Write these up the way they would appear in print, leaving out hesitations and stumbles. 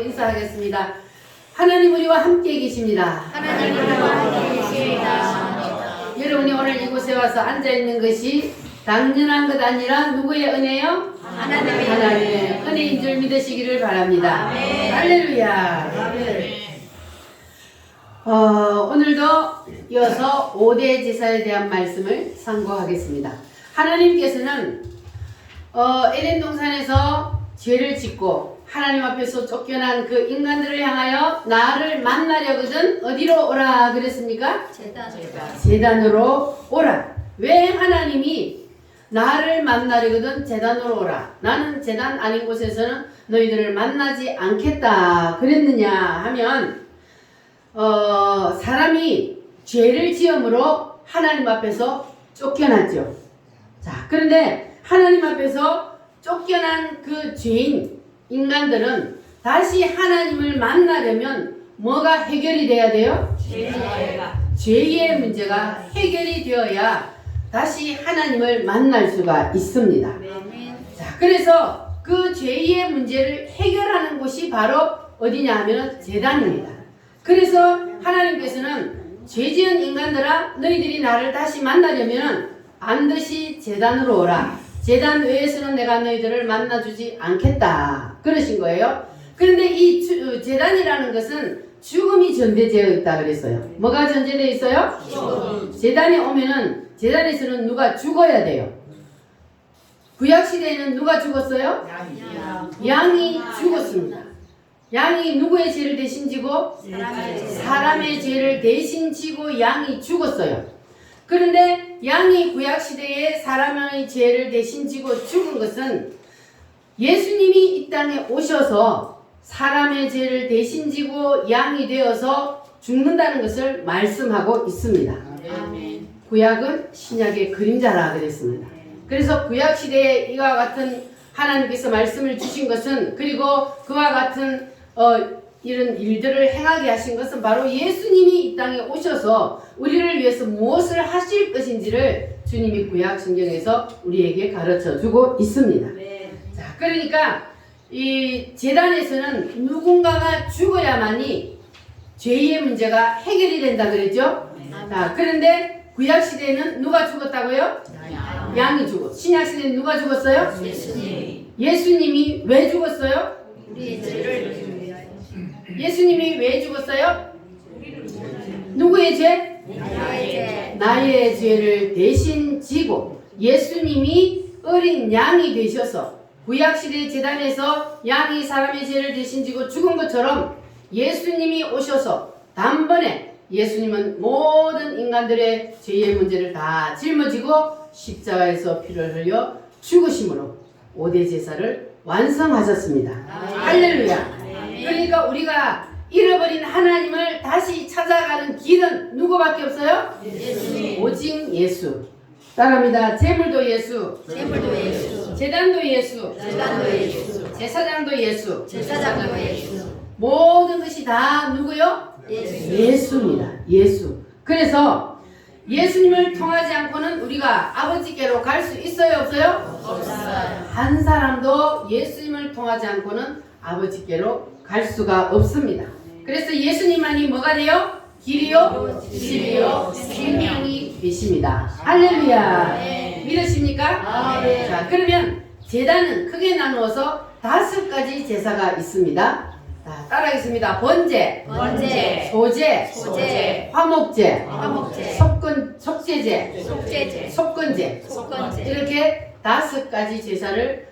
인사하겠습니다. 하나님 우리와 함께 계십니다. 하나님 우리와 함께 계십니다. 여러분이 오늘 이곳에 와서 앉아있는 것이 당연한 것 아니라 누구의 은혜요? 하나님의 은혜인 줄 믿으시기를 바랍니다. 아멘. 할렐루야. 오늘도 이어서 5대 제사에 대한 말씀을 상고하겠습니다. 하나님께서는 에덴 동산에서 죄를 짓고 하나님 앞에서 쫓겨난 그 인간들을 향하여 나를 만나려거든 어디로 오라 그랬습니까? 제단으로 오라. 왜 하나님이 나를 만나려거든 제단으로 오라, 나는 제단 아닌 곳에서는 너희들을 만나지 않겠다 그랬느냐 하면 사람이 죄를 지음으로 하나님 앞에서 쫓겨났죠. 자, 그런데 하나님 앞에서 쫓겨난 그 죄인 인간들은 다시 하나님을 만나려면 뭐가 해결이 돼야 돼요? 죄의 문제가 해결이 되어야 다시 하나님을 만날 수가 있습니다. 자, 그래서 그 죄의 문제를 해결하는 곳이 바로 어디냐 하면 제단입니다. 그래서 하나님께서는 죄지은 인간들아, 너희들이 나를 다시 만나려면 반드시 제단으로 오라. 제단 외에서는 내가 너희들을 만나주지 않겠다 그러신 거예요. 그런데 이 제단이라는 것은 죽음이 전제되어 있다 그랬어요. 뭐가 전제되어 있어요? 제단에 오면은 제단에서는 누가 죽어야 돼요. 구약시대에는 누가 죽었어요? 양이 죽었습니다. 양이 누구의 죄를 대신 지고? 사람의 죄를 대신 지고 양이 죽었어요. 그런데 양이 구약시대에 사람의 죄를 대신 지고 죽은 것은 예수님이 이 땅에 오셔서 사람의 죄를 대신 지고 양이 되어서 죽는다는 것을 말씀하고 있습니다. 아멘. 구약은 신약의 그림자라 그랬습니다. 그래서 구약시대에 이와 같은 하나님께서 말씀을 주신 것은, 그리고 그와 같은 이런 일들을 행하게 하신 것은 바로 예수님이 이 땅에 오셔서 우리를 위해서 무엇을 하실 것인지를 주님이 구약 성경에서 우리에게 가르쳐 주고 있습니다. 자, 그러니까 이 제단에서는 누군가가 죽어야만이 죄의 문제가 해결이 된다 그랬죠. 자, 그런데 구약 시대에는 누가 죽었다고요? 양이 죽었. 신약 시대에는 누가 죽었어요? 예수님이 왜 죽었어요? 우리의 죄를 예수님이 왜 죽었어요? 누구의 죄? 나의 죄를 대신 지고 예수님이 어린 양이 되셔서 구약시대 제단에서 양이 사람의 죄를 대신 지고 죽은 것처럼 예수님이 오셔서 단번에 예수님은 모든 인간들의 죄의 문제를 다 짊어지고 십자가에서 피를 흘려 죽으심으로 5대 제사를 완성하셨습니다. 할렐루야. 그러니까 우리가 잃어버린 하나님을 다시 찾아가는 길은 누구밖에 없어요? 오직 예수. 따라합니다. 제물도 예수, 제단도 예수, 제사장도 예수, 모든 것이 다 누구요? 예수입니다. 예수. 그래서 예수님을 통하지 않고는 우리가 아버지께로 갈 수 있어요, 없어요? 없어요. 한 사람도 예수님을 통하지 않고는 아버지께로 갈 수가 없습니다. 그래서 예수님만이 뭐가 돼요? 길이요, 진리요, 생명이 되십니다. 할렐루야. 믿으십니까? 자, 그러면 제단은 크게 나누어서 5가지 제사가 있습니다. 자, 따라하겠습니다. 번제, 소제, 화목제, 속제제, 속건제, 이렇게 5가지 제사를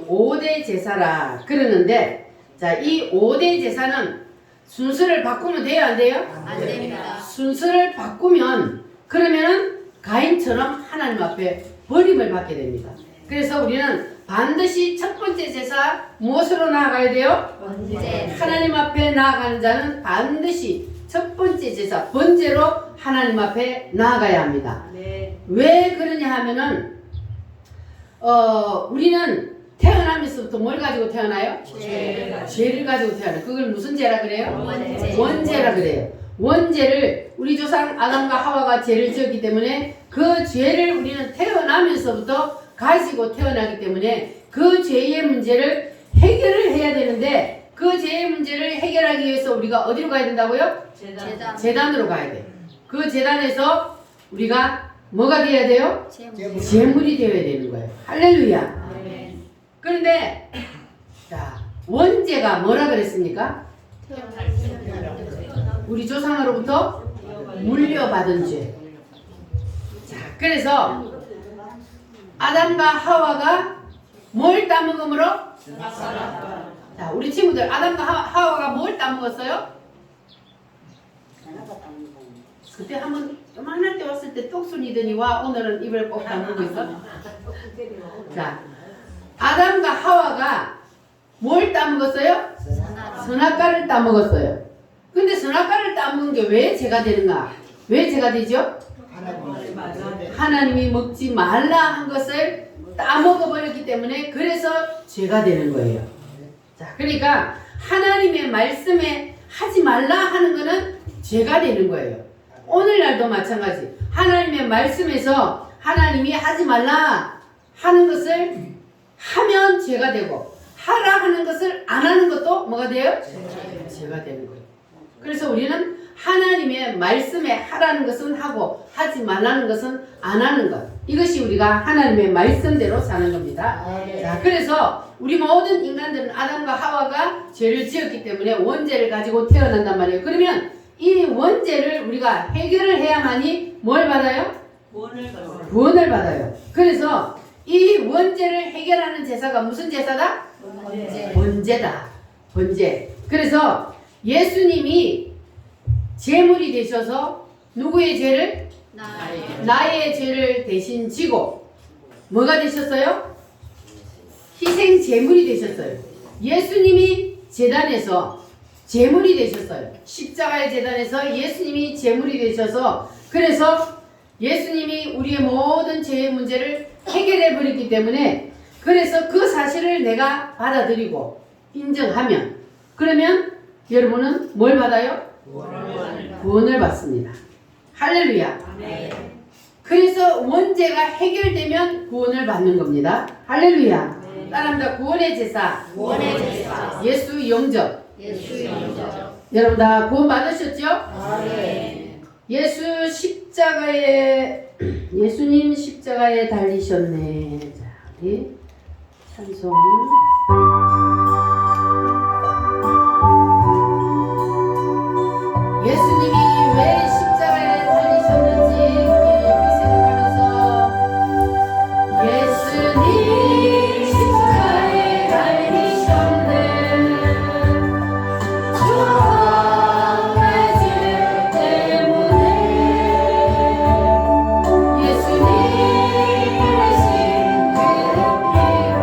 5대 제사라 그러는데, 자, 이 5대 제사는 순서를 바꾸면 돼요, 안 돼요? 안 됩니다. 순서를 바꾸면 그러면은 가인처럼 하나님 앞에 버림을 받게 됩니다. 그래서 우리는 반드시 첫 번째 제사 무엇으로 나아가야 돼요? 하나님 앞에 나아가는 자는 반드시 첫 번째 제사 번제로 하나님 앞에 나아가야 합니다. 왜 그러냐 하면은 우리는 태어나면서부터 뭘 가지고 태어나요? 죄를 가지고 태어나요. 그걸 무슨 죄라 그래요? 원죄라 그래요. 원죄를 우리 조상 아담과 하와가 죄를 지었기 때문에 그 죄를 우리는 태어나면서부터 가지고 태어나기 때문에 그 죄의 문제를 해결을 해야 되는데, 그 죄의 하기 위해서 우리가 어디로 가야 된다고요? 재단. 제단으로 가야 돼. 그 제단에서 우리가 뭐가 돼야 돼요? 제물이 되어야 되는 거예요. 할렐루야. 아멘. 그런데 자, 원죄가 뭐라 그랬습니까? 우리 조상으로부터 물려받은 죄. 자, 그래서 아담과 하와가 뭘 따먹음으로? 자, 우리 친구들 아담과 하와가 뭘 따먹었어요? 그때 한번 요만할 때 왔을 때 똑순이더니 와 오늘은 입을 꼭 다물고 있어. 자, 아담과 하와가 뭘 따먹었어요? 선악과를 따먹었어요. 근데 선악과를 따먹은 게 왜 죄가 되는가? 왜 죄가 되죠? 하나님이 먹지 말라 한 것을 따먹어버렸기 때문에 그래서 죄가 되는 거예요. 자, 그러니까 하나님의 말씀에 하지 말라 하는 거는 죄가 되는 거예요. 오늘날도 마찬가지. 하나님의 말씀에서 하나님이 하지 말라 하는 것을 하면 죄가 되고 하라 하는 것을 안 하는 것도 뭐가 돼요? 죄가 되는 거예요. 그래서 우리는 하나님의 말씀에 하라는 것은 하고 하지 말라는 것은 안 하는 것. 이것이 우리가 하나님의 말씀대로 사는 겁니다. 자, 그래서 우리 모든 인간들은 아담과 하와가 죄를 지었기 때문에 원죄를 가지고 태어난단 말이에요. 그러면 이 원죄를 우리가 해결을 해야만이 뭘 받아요? 구원을 받아요. 그래서 이 원죄를 해결하는 제사가 무슨 제사다? 번제다. 번제. 그래서 예수님이 제물이 되셔서 누구의 죄를? 나의 죄를 대신 지고 뭐가 되셨어요? 희생 제물이 되셨어요. 예수님이 제단에서 제물이 되셨어요. 십자가의 제단에서 예수님이 제물이 되셔서 그래서 예수님이 우리의 모든 죄의 문제를 해결해 버렸기 때문에 그래서 그 사실을 내가 받아들이고 인정하면 그러면 여러분은 뭘 받아요? 구원을 받습니다. 할렐루야. 그래서 원죄가 해결되면 구원을 받는 겁니다. 할렐루야. 따라합니다. 구원의 제사. 예수 영접. 여러분 다 구원 받으셨죠? 예수님 십자가에 달리셨네. 자, 우리 찬송. 예수님이 왜 십자가에 달리셨는지 깊이 생각하면서 예수님 십자가에 달리셨네. 주의 죄 때문에 예수님 대신 그 피로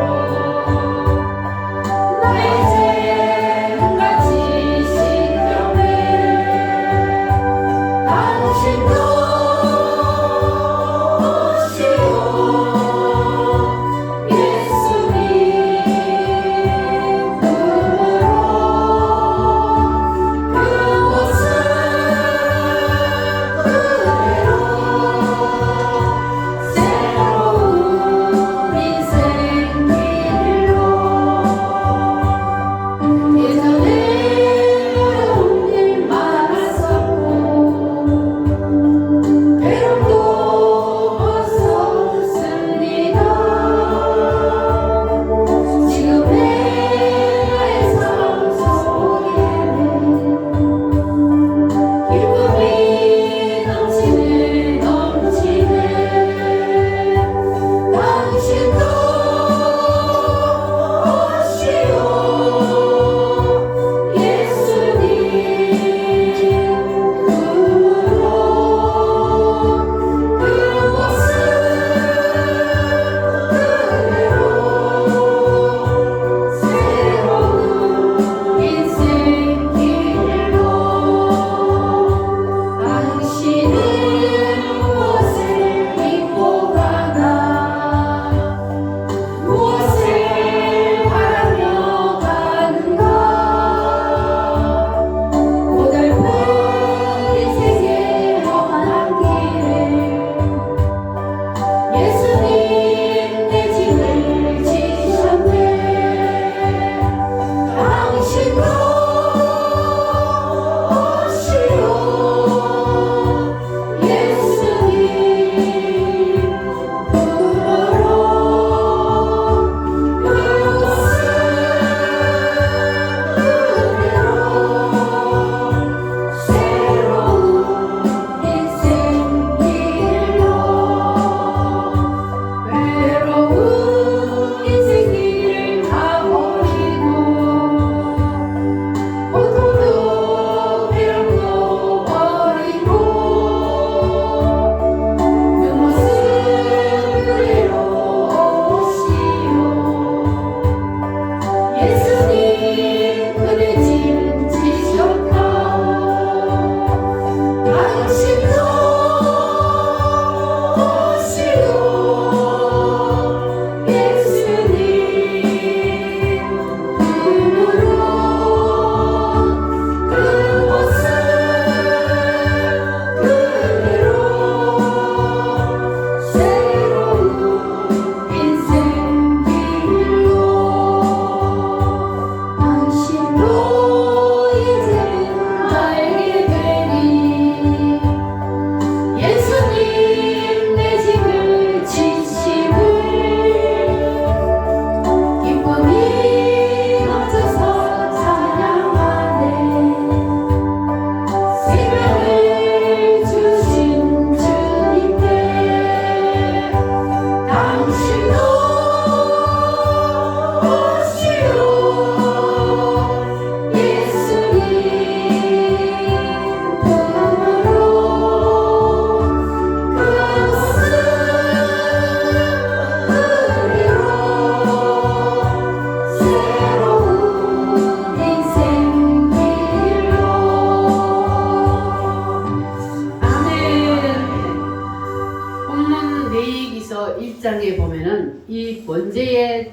20장에 보면은 이 번제에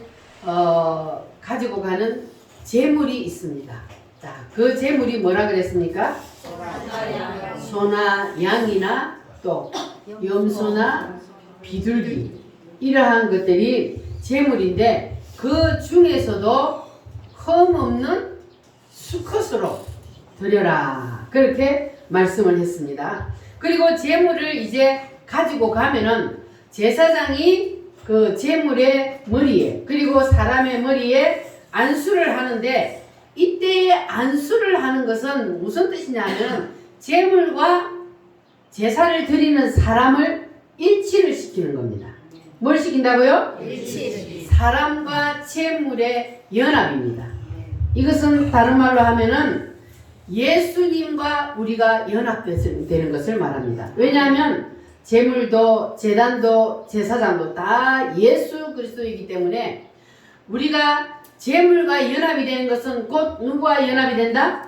가지고 가는 제물이 있습니다. 자, 그 제물이 뭐라 그랬습니까? 소나 양이나 또 염소나 비둘기 이러한 것들이 제물인데 그 중에서도 흠없는 수컷으로 드려라 그렇게 말씀을 했습니다. 그리고 제물을 이제 가지고 가면은 제사장이 그 제물의 머리에 그리고 사람의 머리에 안수를 하는데 이때에 안수를 하는 것은 무슨 뜻이냐면 제물과 제사를 드리는 사람을 일치를 시키는 겁니다. 뭘 시킨다고요? 일치. 사람과 제물의 연합입니다. 이것은 다른 말로 하면은 예수님과 우리가 연합되는 것을 말합니다. 왜냐하면 제물도 제단도 제사장도 다 예수 그리스도이기 때문에 우리가 제물과 연합이 되는 것은 곧 누구와 연합이 된다?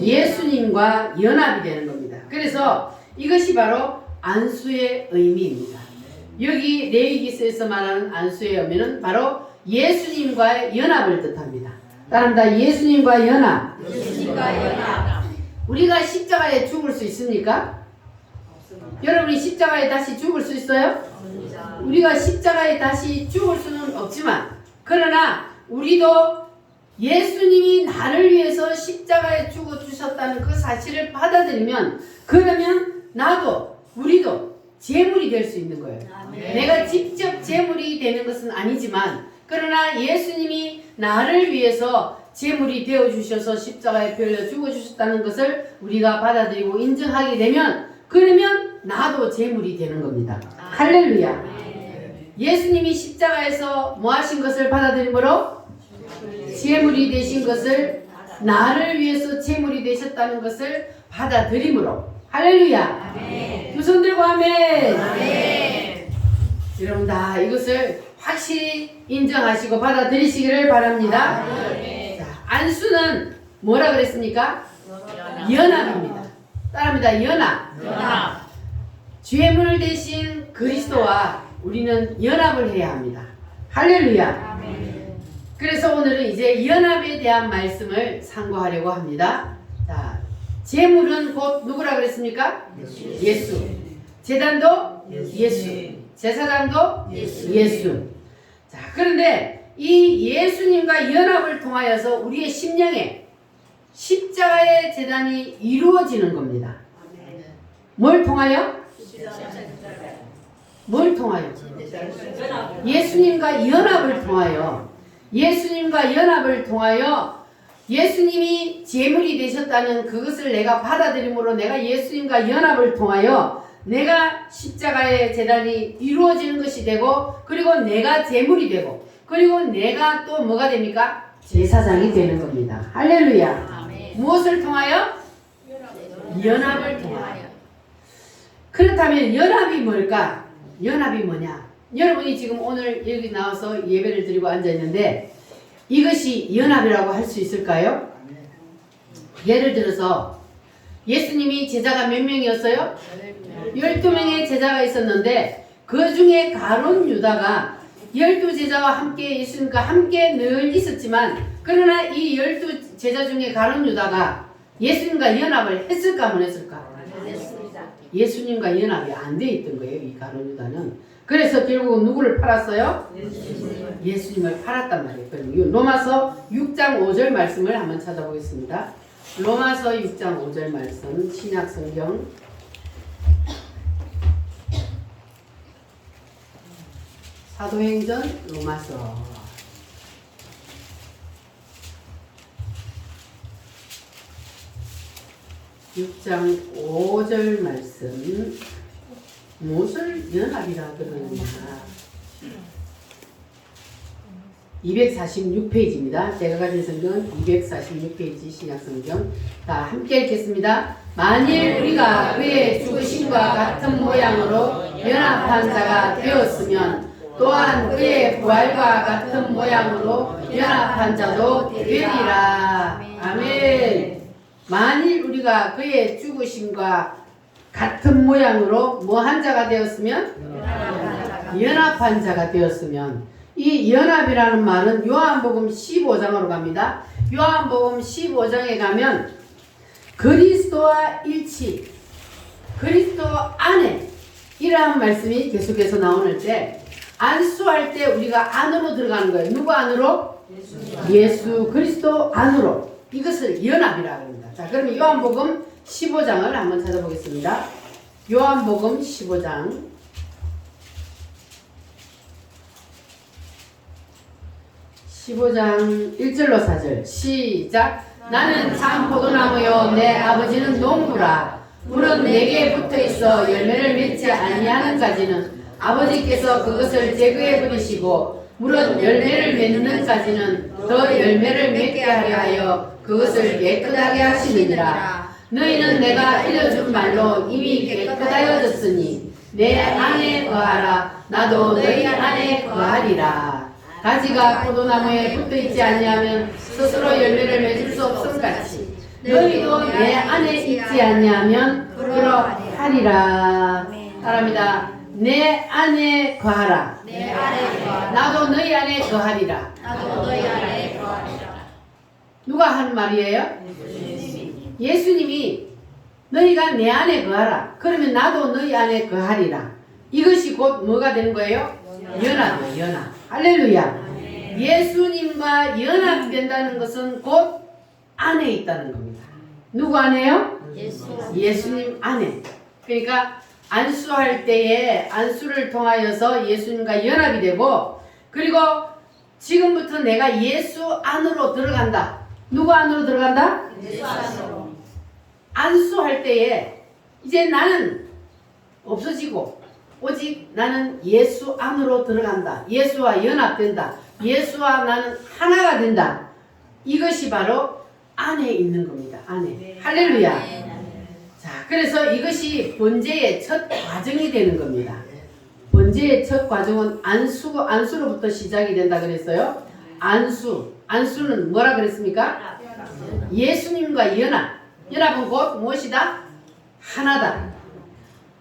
예수님과 연합이 되는 겁니다. 그래서 이것이 바로 안수의 의미입니다. 여기 레위기서에서 말하는 안수의 의미는 바로 예수님과의 연합을 뜻합니다. 따라합니다. 예수님과 연합. 우리가 십자가에 죽을 수 있습니까? 여러분이 십자가에 다시 죽을 수 있어요? 우리가 십자가에 다시 죽을 수는 없지만 그러나 우리도 예수님이 나를 위해서 십자가에 죽어 주셨다는 그 사실을 받아들이면 그러면 나도 우리도 제물이 될 수 있는 거예요. 내가 직접 제물이 되는 것은 아니지만 그러나 예수님이 나를 위해서 제물이 되어 주셔서 십자가에 별려 죽어 주셨다는 것을 우리가 받아들이고 인정하게 되면 그러면 나도 제물이 되는 겁니다. 할렐루야. 예수님이 십자가에서 뭐 하신 것을 받아들임으로 제물이 되신 것을 나를 위해서 제물이 되셨다는 것을 받아들임으로 할렐루야. 두 손 들고 아멘. 여러분 다 이것을 확실히 인정하시고 받아들이시기를 바랍니다. 자, 안수는 뭐라 그랬습니까? 연합입니다. 따라합니다. 연합. 죄물 대신 그리스도와 우리는 연합을 해야 합니다. 할렐루야. 그래서 오늘은 이제 연합에 대한 말씀을 상고하려고 합니다. 자, 제물은 곧 누구라 그랬습니까? 예수. 제단도 예수. 제사장도 예수. 자, 그런데 이 예수님과 연합을 통하여서 우리의 심령에 십자가의 제단이 이루어지는 겁니다. 뭘 통하여? 뭘 통하여? 예수님과 연합을 통하여. 예수님과 연합을 통하여 예수님이 제물이 되셨다는 그것을 내가 받아들임으로 내가 예수님과 연합을 통하여 내가 십자가의 제단이 이루어지는 것이 되고 그리고 내가 제물이 되고 그리고 내가 또 뭐가 됩니까? 제사장이 되는 겁니다. 할렐루야. 무엇을 통하여? 연합을 통하여. 그렇다면 연합이 뭘까? 연합이 뭐냐? 여러분이 지금 오늘 여기 나와서 예배를 드리고 앉아있는데 이것이 연합이라고 할 수 있을까요? 예를 들어서 예수님이 제자가 몇 명이었어요? 12명의 제자가 있었는데 그 중에 가룟 유다가 12제자와 함께 예수님과 함께 늘 있었지만 그러나 이 12제자 중에 가룟 유다가 예수님과 연합을 했을까 안 했을까? 예수님과 연합이 안 돼 있던 거예요. 이 가룟 유다는. 그래서 결국은 누구를 팔았어요? 예수님을 팔았단 말이에요. 그럼 로마서 6장 5절 말씀을 한번 찾아보겠습니다. 로마서 6장 5절 말씀 신약성경 사도행전 로마서 6장 5절 말씀 무엇을 연합이라 그러느냐 246페이지입니다. 제가 가진 성경은 246페이지 신약성경. 자, 함께 읽겠습니다. 만일 우리가 그의 죽으심과 같은 모양으로 연합한 자가 되었으면 또한 그의 부활과 같은 모양으로 연합한 자도 되리라. 아멘. 만일 우리가 그의 죽으심과 같은 모양으로 뭐 한 자가 되었으면 연합한 자가 되었으면, 이 연합이라는 말은 요한복음 15장으로 갑니다. 요한복음 15장에 가면 그리스도와 일치, 그리스도 안에 이러한 말씀이 계속해서 나오는 때, 안수할 때 우리가 안으로 들어가는 거예요. 누구 안으로? 예수 그리스도 안으로. 이것을 연합이라고 합니다. 자, 그러면 요한복음 15장을 한번 찾아보겠습니다. 요한복음 15장 1절로 4절 시작. 나는 참 포도나무요 내 아버지는 농부라. 물은 내게 붙어있어 열매를 맺지 아니하는까지는 아버지께서 그것을 제거해 버리시고, 물은 열매를 맺는까지는 더 열매를 맺게 하려 하여 그것을 깨끗하게 하시느니라. 너희는 내가 일러준 말로 이미 깨끗하여졌으니 내 안에 거하라. 나도 너희 안에 거하리라. 가지가 포도나무에 붙어있지 아니하면 스스로 열매를 맺을 수 없음같이 너희도 내 안에 있지 아니하면 그러하리라. 따라합니다. 내 안에 거하라. 내 안에 거하라. 나도 너희 안에 거하리라. 나도 너희 안에 거하리라. 누가 한 말이에요? 예수님이 너희가 내 안에 거하라. 그러면 나도 너희 안에 거하리라. 이것이 곧 뭐가 되는 거예요? 연합이에요. 연합. 할렐루야. 예수님과 연합된다는 것은 곧 안에 있다는 겁니다. 누구 안에요? 예수님 안에. 그러니까 안수할 때에 안수를 통하여서 예수님과 연합이 되고, 그리고 지금부터 내가 예수 안으로 들어간다. 누구 안으로 들어간다? 예수 안으로. 안수할 때에 이제 나는 없어지고 오직 나는 예수 안으로 들어간다. 예수와 연합된다. 예수와 나는 하나가 된다. 이것이 바로 안에 있는 겁니다. 안에. 할렐루야. 자, 그래서 이것이 번제의 첫 과정이 되는 겁니다. 번제의 첫 과정은 안수로부터 시작이 된다 그랬어요. 안수는 뭐라 그랬습니까? 예수님과 연합. 연합은 곧 무엇이다? 하나다.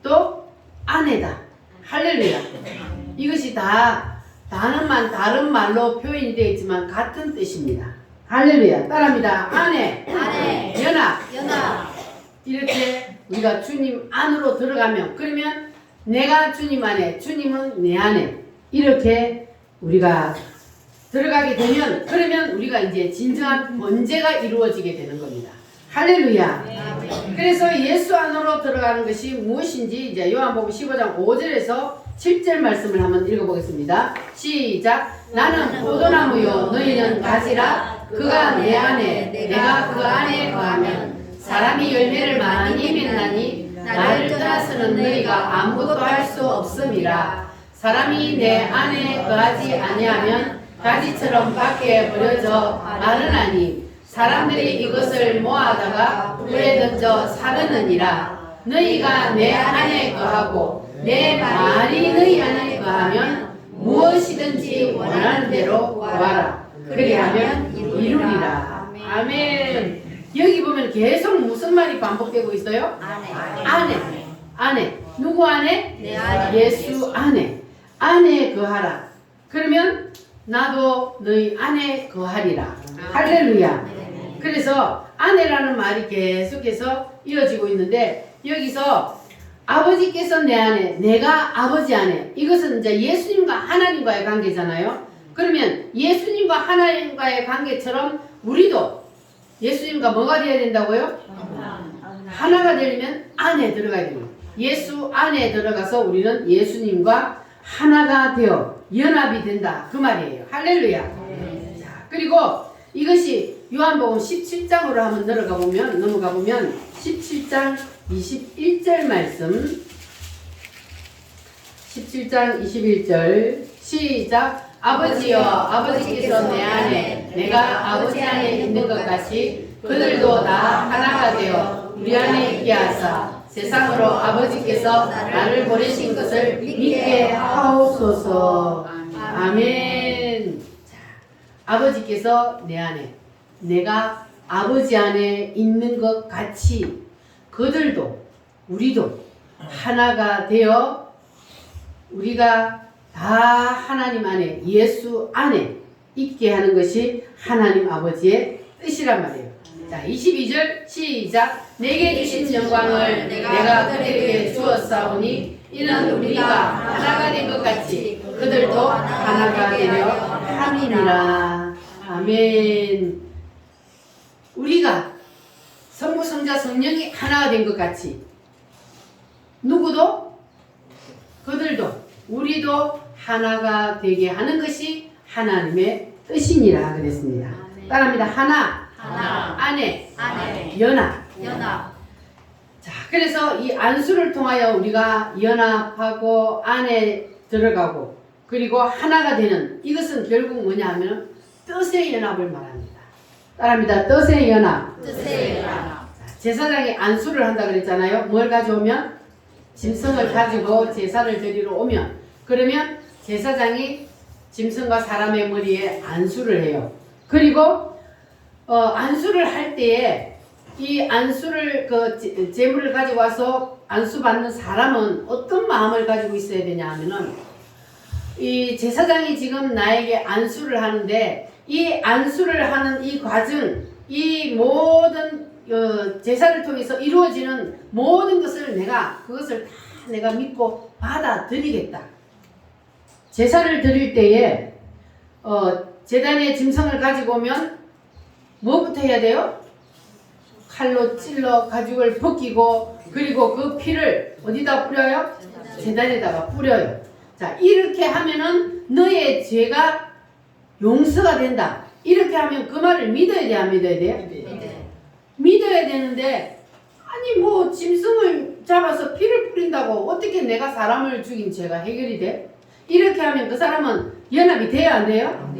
또 안에다. 할렐루야. 이것이 다 다른 말로 표현이 되어 있지만 같은 뜻입니다. 할렐루야. 따라합니다. 안에, 연합. 이렇게 우리가 주님 안으로 들어가면, 그러면 내가 주님 안에, 주님은 내 안에, 이렇게 우리가 들어가게 되면, 그러면 우리가 이제 진정한 번제가 이루어지게 되는 겁니다. 할렐루야. 그래서 예수 안으로 들어가는 것이 무엇인지 이제 요한복음 15장 5절에서 7절 말씀을 한번 읽어보겠습니다. 시작. 나는 포도나무요 너희는 가지라. 그가 내 안에 내가 그 안에 거하면 사람이 열매를 많이 맺나니 나를 떠나서는 너희가 아무것도 할 수 없음이라. 사람이 내 안에 거하지 아니하면 가지처럼 밖에 버려져 마르나니 사람들이 이것을 모아다가 불에 던져 사르느니라. 너희가 내 안에 거하고 내 말이 너희 안에 거하면 무엇이든지 원하는 대로 구하라. 그리하면 이루리라. 아멘. 여기 보면 계속 무슨 말이 반복되고 있어요? 안에. 누구 안에? 내 안에. 예수 안에. 안에 거하라. 그러면 나도 너희 안에 거하리라. 할렐루야. 그래서 안에라는 말이 계속해서 이어지고 있는데, 여기서 아버지께서 내 안에, 내가 아버지 안에, 이것은 이제 예수님과 하나님과의 관계잖아요. 그러면 예수님과 하나님과의 관계처럼 우리도 예수님과 뭐가 되어야 된다고요? 하나가 되려면 안에 들어가야 됩니다. 예수 안에 들어가서 우리는 예수님과 하나가 되어 연합이 된다. 그 말이에요. 할렐루야. 자, 그리고 이것이 요한복음 17장으로 한번 넘어가 보면 17장 21절 말씀, 17장 21절 시작. 아버지여, 아버지께서 내 안에 내가 아버지 안에 있는 것 같이 그들도 다 하나가 되어 우리 안에 있게 하사 세상으로 아버지께서 나를 보내신 것을 믿게 하옵소서. 아멘. 자, 아버지께서 내 안에, 내가 아버지 안에 있는 것 같이 그들도, 우리도 하나가 되어 우리가 다 하나님 안에, 예수 안에 있게 하는 것이 하나님 아버지의 뜻이란 말이에요. 자, 22절 시작. 내게 주신 영광을 내가 그들에게 주었사오니 이는 우리가 하나가 된 것 같이 그들도 하나가 되려 함이니라. 아멘. 우리가 성부, 성자, 성령이 하나가 된 것 같이 누구도 그들도 우리도 하나가 되게 하는 것이 하나님의 뜻이니라 그랬습니다. 따라합니다. 하나, 안에, 연합. 자, 그래서 이 안수를 통하여 우리가 연합하고 안에 들어가고 그리고 하나가 되는 이것은 결국 뭐냐 하면 뜻의 연합을 말합니다. 따라합니다. 뜻의 연합. 제사장이 안수를 한다 그랬잖아요. 뭘 가져오면? 짐승을 가지고 제사를 드리러 오면 그러면 제사장이 짐승과 사람의 머리에 안수를 해요. 그리고 안수를 할 때에 이 안수를 제물을 가지고 와서 안수 받는 사람은 어떤 마음을 가지고 있어야 되냐 하면은 이 제사장이 지금 나에게 안수를 하는데 이 안수를 하는 이 과정, 이 모든 제사를 통해서 이루어지는 모든 것을 그것을 다 내가 믿고 받아들이겠다. 제사를 드릴 때에 제단에 짐승을 가지고 오면 뭐부터 해야 돼요? 칼로 찔러 가죽을 벗기고 그리고 그 피를 어디다 뿌려요? 제단에다가 뿌려요. 자, 이렇게 하면은 너의 죄가 용서가 된다. 이렇게 하면 그 말을 믿어야 돼, 안 믿어야 돼요? 믿어야 되는데 아니 뭐 짐승을 잡아서 피를 뿌린다고 어떻게 내가 사람을 죽인 죄가 해결이 돼? 이렇게 하면 그 사람은 연합이 돼야 안 돼요?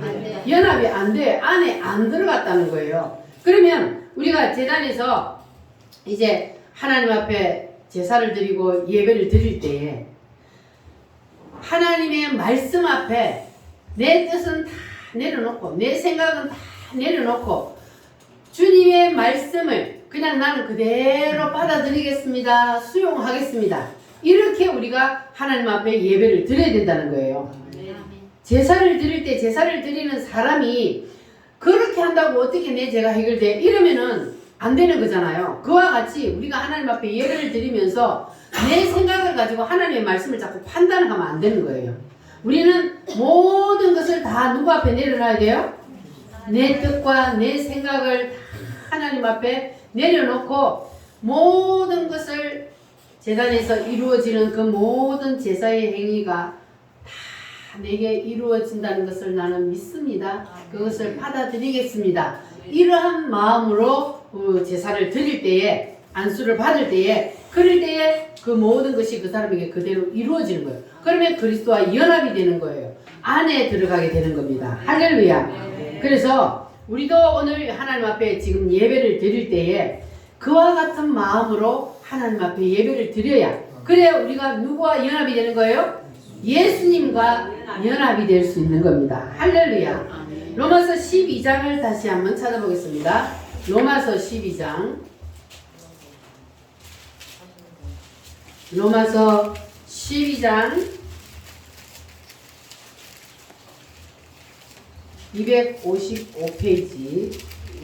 연합이 안 돼. 안에 안 들어갔다는 거예요. 그러면 우리가 제단에서 이제 하나님 앞에 제사를 드리고 예배를 드릴 때에 하나님의 말씀 앞에 내 뜻은 다 내려놓고 내 생각은 다 내려놓고 주님의 말씀을 그냥 나는 그대로 받아들이겠습니다. 수용하겠습니다. 이렇게 우리가 하나님 앞에 예배를 드려야 된다는 거예요. 제사를 드릴 때 제사를 드리는 사람이 그렇게 한다고 어떻게 내 죄가 해결돼? 이러면은 안 되는 거잖아요. 그와 같이 우리가 하나님 앞에 예배를 드리면서 내 생각을 가지고 하나님의 말씀을 자꾸 판단하면 안 되는 거예요. 우리는 모든 것을 다 누구 앞에 내려놔야 돼요? 내 뜻과 내 생각을 다 하나님 앞에 내려놓고 모든 것을 제단에서 이루어지는 그 모든 제사의 행위가 다 내게 이루어진다는 것을 나는 믿습니다. 그것을 받아들이겠습니다. 이러한 마음으로 제사를 드릴 때에 안수를 받을 때에 그럴 때에 그 모든 것이 그 사람에게 그대로 이루어지는 거예요. 그러면 그리스도와 연합이 되는 거예요. 안에 들어가게 되는 겁니다. 할렐루야. 그래서 우리도 오늘 하나님 앞에 지금 예배를 드릴 때에 그와 같은 마음으로 하나님 앞에 예배를 드려야 그래야 우리가 누구와 연합이 되는 거예요? 예수님과 연합이 될 수 있는 겁니다. 할렐루야. 로마서 12장을 다시 한번 찾아보겠습니다. 로마서 12장. 로마서 12장 255페이지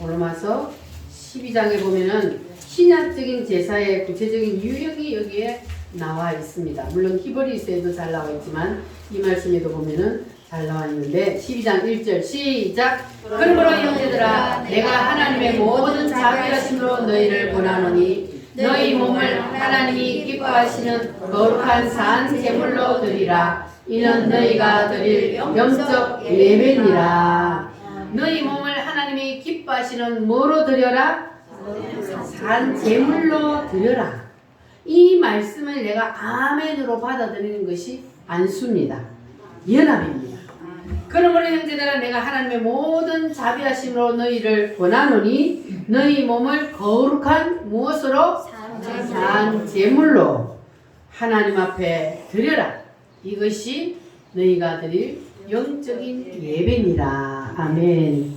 로마서 12장에 보면은 신약적인 제사의 구체적인 유형이 여기에 나와 있습니다. 물론 히브리서에도 잘 나와 있지만 이 말씀에도 보면은 잘 나와 있는데 12장 1절 시작. 그러므로 형제들아 내가 하나님의 모든 자비하심으로 너희를 권하노니 너희 몸을 하나님이 기뻐하시는 거룩한 산 제물로 드리라. 이는 너희가 드릴 영적 예배니라. 너희 몸을 하나님이 기뻐하시는 뭐로 드려라? 산 제물로 드려라. 이 말씀을 내가 아멘으로 받아들이는 것이 안수입니다. 연합입니다. 그러므로 형제들아 내가 하나님의 모든 자비하심으로 너희를 권하노니 너희 몸을 거룩한 무엇으로? 산 제물로 하나님 앞에 드려라. 이것이 너희가 드릴 영적인 예배니라. 아멘.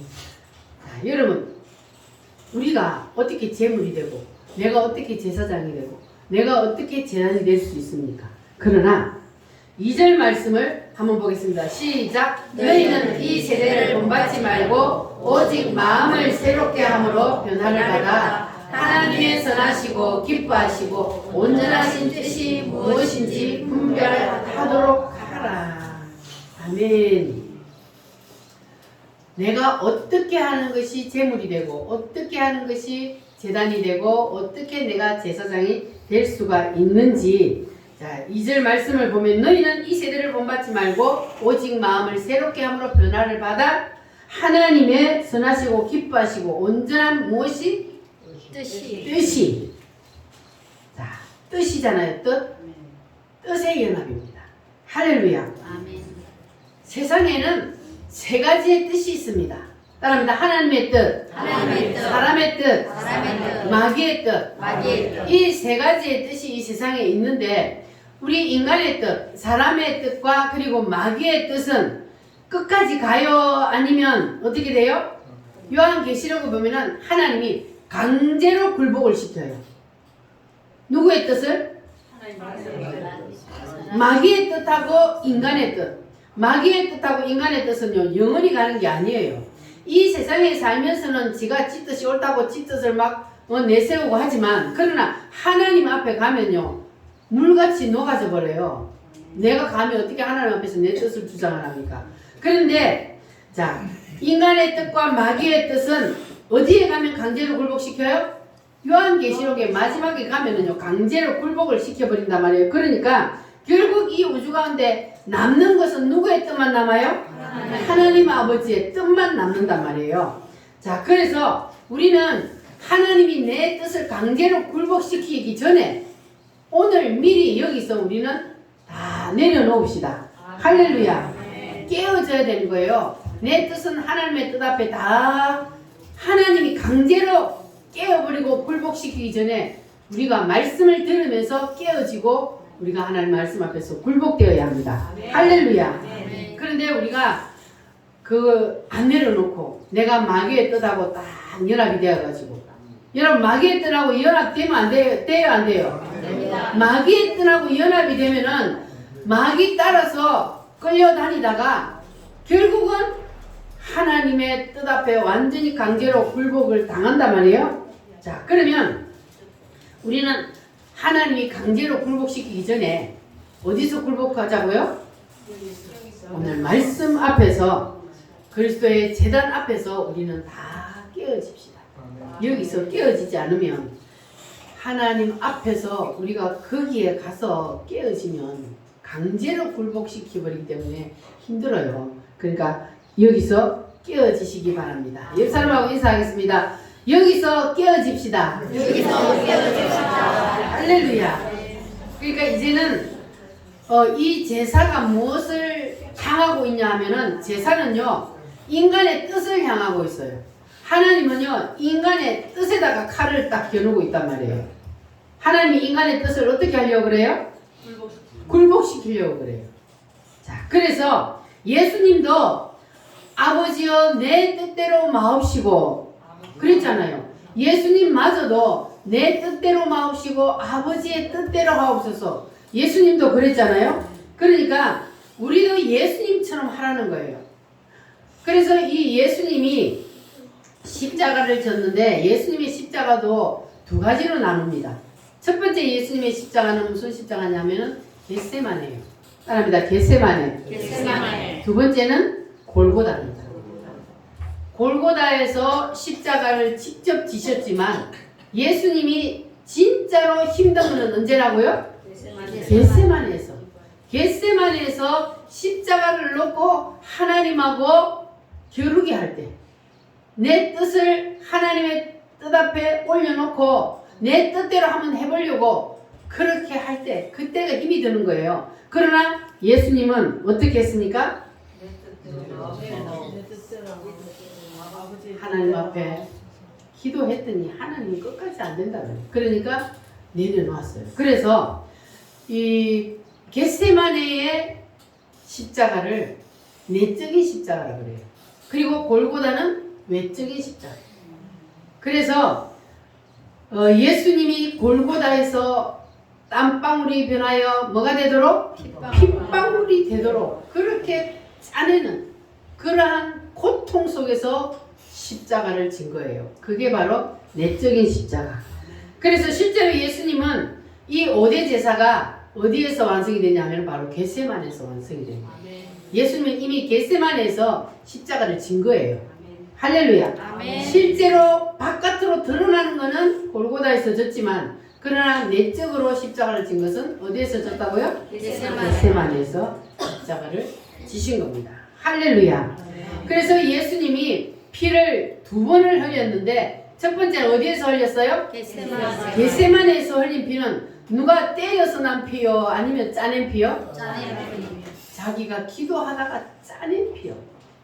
자, 여러분 우리가 어떻게 제물이 되고 내가 어떻게 제사장이 되고 내가 어떻게 제단이 될 수 있습니까? 그러나 2절 말씀을 한번 보겠습니다. 시작. 너희는 이 세대를 본받지 말고 오직 마음을 새롭게 함으로 변화를 받아 하나님의 선하시고 기뻐하시고 온전하신 뜻이 무엇인지 분별하도록 하라. 아멘. 내가 어떻게 하는 것이 제물이 되고 어떻게 하는 것이 제단이 되고 어떻게 내가 제사장이 될 수가 있는지, 자, 2절 말씀을 보면 너희는 이 세대를 본받지 말고 오직 마음을 새롭게 함으로 변화를 받아 하나님의 선하시고 기뻐하시고 온전한 무엇이? 뜻이. 자, 뜻이잖아요. 뜻의 연합입니다. 할렐루야. 아멘. 세상에는 세 가지의 뜻이 있습니다. 따라합니다. 하나님의 뜻, 하나님의 뜻, 사람의 뜻, 사람의 뜻, 마귀의 뜻. 마귀의 뜻. 이 세 가지의 뜻이 이 세상에 있는데 우리 인간의 뜻, 사람의 뜻과 그리고 마귀의 뜻은 끝까지 가요? 아니면 어떻게 돼요? 요한계시록을 보면은 하나님이 강제로 굴복을 시켜요. 누구의 뜻을? 마귀의 뜻하고 인간의 뜻. 마귀의 뜻하고 인간의 뜻은요, 영원히 가는 게 아니에요. 이 세상에 살면서는 지가 지 뜻이 옳다고 지 뜻을 막 내세우고 하지만, 그러나 하나님 앞에 가면요, 물같이 녹아져 버려요. 내가 감히 어떻게 하나님 앞에서 내 뜻을 주장을 합니까? 그런데 자, 인간의 뜻과 마귀의 뜻은 어디에 가면 강제로 굴복시켜요? 요한계시록의 마지막에 가면은요, 강제로 굴복을 시켜버린단 말이에요. 그러니까 결국 이 우주 가운데 남는 것은 누구의 뜻만 남아요? 하나님 아버지의 뜻만 남는단 말이에요. 자, 그래서 우리는 하나님이 내 뜻을 강제로 굴복시키기 전에 오늘 미리 여기서 우리는 다 내려놓읍시다. 할렐루야. 깨어져야 되는 거예요. 내 뜻은 하나님의 뜻 앞에 다 하나님이 강제로 깨어버리고 굴복시키기 전에 우리가 말씀을 들으면서 깨어지고 우리가 하나님 말씀 앞에서 굴복되어야 합니다. 할렐루야. 그런데 우리가 안 내려놓고 내가 마귀의 뜻하고 딱 연합이 되어가지고, 여러분 마귀의 뜻하고 연합되면 안 돼요? 돼요? 안 돼요? 마귀의 뜻하고 연합이 되면은 마귀 따라서 끌려다니다가 결국은 하나님의 뜻 앞에 완전히 강제로 굴복을 당한단 말이에요. 자, 그러면 우리는 하나님이 강제로 굴복시키기 전에 어디서 굴복하자고요? 오늘 말씀 앞에서, 그리스도의 제단 앞에서 우리는 다 깨어집시다. 여기서 깨어지지 않으면 하나님 앞에서 우리가 거기에 가서 깨어지면 강제로 굴복시켜버리기 때문에 힘들어요. 그러니까 여기서 깨어지시기 바랍니다. 옆 사람하고 인사하겠습니다. 여기서 깨어집시다. 여기서 깨어집시다. 할렐루야. 그러니까 이제는 이 제사가 무엇을 향하고 있냐 하면은, 제사는요 인간의 뜻을 향하고 있어요. 하나님은요 인간의 뜻에다가 칼을 딱 겨누고 있단 말이에요. 하나님이 인간의 뜻을 어떻게 하려고 그래요? 굴복시키려고 그래요. 자, 그래서 예수님도 아버지여 내 뜻대로 마옵시고 그랬잖아요. 예수님마저도 내 뜻대로 마옵시고 아버지의 뜻대로 하옵소서. 예수님도 그랬잖아요. 그러니까 우리도 예수님처럼 하라는 거예요. 그래서 이 예수님이 십자가를 졌는데 예수님의 십자가도 두 가지로 나눕니다. 첫 번째 예수님의 십자가는 무슨 십자가냐면은 겟세마네예요. 따라합니다. 겟세마네. 두 번째는 골고다입니다. 골고다에서 십자가를 직접 지셨지만 예수님이 진짜로 힘든 것은 언제라고요? 겟세마네에서 십자가를 놓고 하나님하고 겨루게 할 때, 내 뜻을 하나님의 뜻 앞에 올려놓고 내 뜻대로 한번 해보려고 그렇게 할 때, 그때가 힘이 드는 거예요. 그러나 예수님은 어떻게 했습니까? 하나님 앞에 기도했더니 하나님이 끝까지 안 된다고요. 그러니까 내려놓았어요. 그래서 이 겟세마네의 십자가를 내적인 십자가라고 그래요. 그리고 골고다는 외적인 십자가. 그래서 예수님이 골고다에서 땀방울이 변하여 뭐가 되도록? 핏방울이 되도록 그렇게 짜내는 그러한 고통 속에서 십자가를 진 거예요. 그게 바로 내적인 십자가. 그래서 실제로 예수님은 이 5대 제사가 어디에서 완성이 되냐면 바로 겟세마네에서 완성이 됩니다. 예수님은 이미 겟세마네에서 십자가를 진 거예요. 할렐루야. 아멘. 실제로 바깥으로 드러나는 것은 골고다에서 졌지만 그러나 내적으로 십자가를 진 것은 어디에서 졌다고요? 겟세마네에서 십자가를 지신 겁니다. 할렐루야. 그래서 예수님이 피를 2번을 흘렸는데 첫 번째는 어디에서 흘렸어요? 겟세마네에서 흘린 피는 누가 때려서 난 피요? 아니면 짜낸 피요? 자기가 기도하다가 짜낸 피요.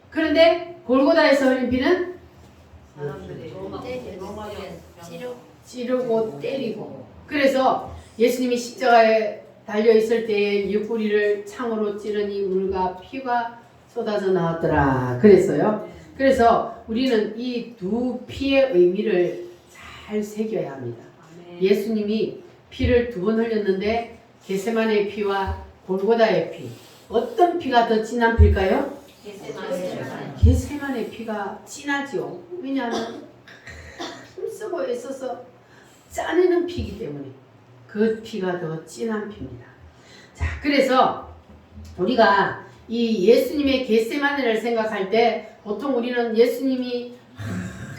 그런데 골고다에서 흘린 피는 찌르고 때리고. 그래서 예수님이 십자가에 달려있을 때에 옆구리를 창으로 찌르니 물과 피가 쏟아져 나왔더라 그랬어요. 그래서 우리는 이 2 피의 의미를 잘 새겨야 합니다. 예수님이 피를 2번 흘렸는데 겟세마네의 피와 골고다의 피, 어떤 피가 더 진한 피일까요? 겟세마네의 피가 진하죠. 왜냐하면 힘쓰고 애써서 짜내는 피이기 때문에 그 피가 더 진한 피입니다. 자, 그래서 우리가 이 예수님의 겟세마네를 생각할 때 보통 우리는 예수님이